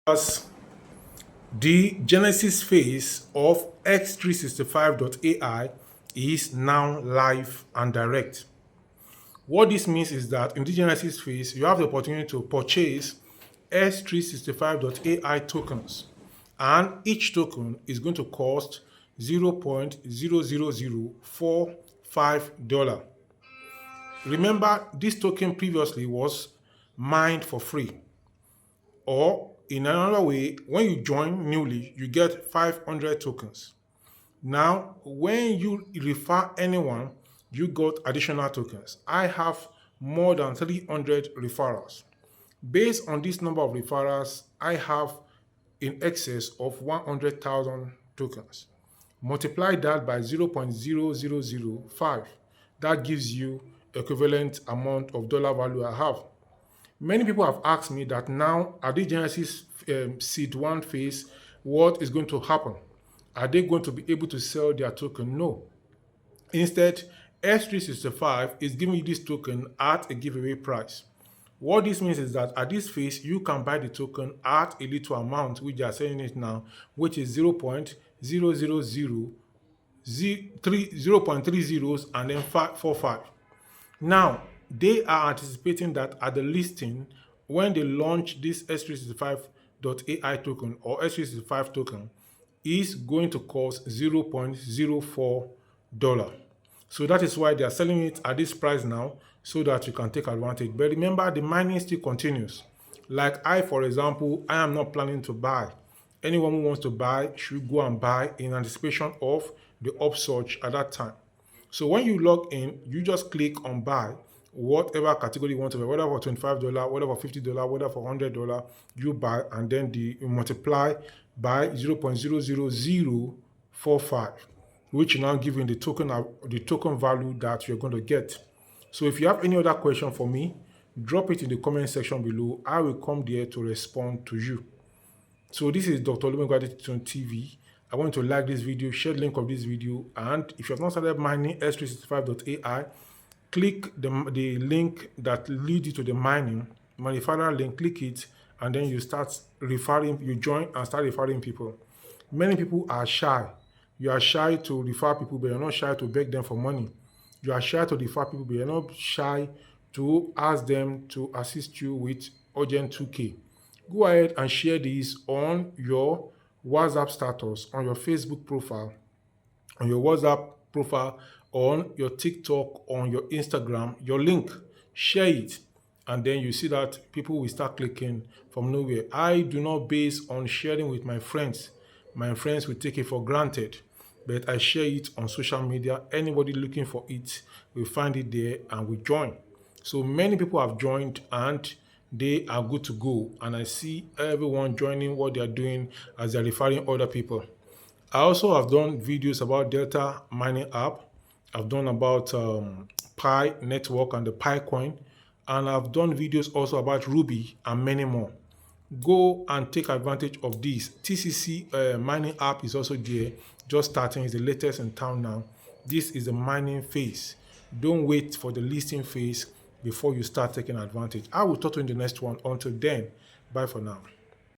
As the genesis phase of X365.ai is now live and direct. What this means is that in the genesis phase, you have the opportunity to purchase S365.ai tokens, and each token is going to cost $0.00045. Remember, this token previously was mined for free. Or in another way, when you join newly, you get 500 tokens. Now, when you refer anyone, you got additional tokens. I have more than 300 referrals. Based on this number of referrals, I have in excess of 100,000 tokens. Multiply that by 0.0005. That gives you equivalent amount of dollar value I have. Many people have asked me that now at the Genesis seed 1 phase, what is going to happen? Are they going to be able to sell their token? No. Instead, S365 is giving you this token at a giveaway price. What this means is that at this phase, you can buy the token at a little amount, which they are selling it now, which is 0.000 0.3 zeros and then 45. Now, they are anticipating that at the listing, when they launch this S365.ai token or S365 token, is going to cost $0.04. So that is why they are selling it at this price now, so that you can take advantage. But remember, the mining still continues. Like for example, I am not planning to buy. Anyone who wants to buy should go and buy in anticipation of the upsurge at that time. So when you log in, you just click on buy, whatever category you want to buy, whether for $25, whether for $50, whether for $100, you buy, and then you multiply by 0.00045, which now giving the token value that you're going to get. So if you have any other question for me, drop it in the comment section below. I will come there to respond to you. So this is Dr. Olumegwade TV. I want you to like this video, share the link of this video, and if you have not started mining S365.ai, click the link that leads you to the mining, my referral link, click it, and then you start referring, you join and start referring people. Many people are shy. You are shy to refer people, but you're not shy to beg them for money. You are shy to refer people, but you're not shy to ask them to assist you with urgent 2K. Go ahead and share this on your WhatsApp status, on your Facebook profile, on your WhatsApp profile, on your TikTok, on your Instagram, your link. Share it, and then you see that people will start clicking from nowhere. I do not base on sharing with my friends. My friends will take it for granted, but I share it on social media. Anybody looking for it will find it there and will join. So many people have joined and they are good to go, and I see everyone joining what they are doing as they're referring other people. I also have done videos about Delta mining app. I've done about Pi network and the Pi coin, and I've done videos also about Ruby and many more. Go and take advantage of this. TCC mining app is also there, just starting. It's the latest in town now. This is the mining phase. Don't wait for the listing phase before you start taking advantage. I will talk to you in the next one. Until then, bye for now.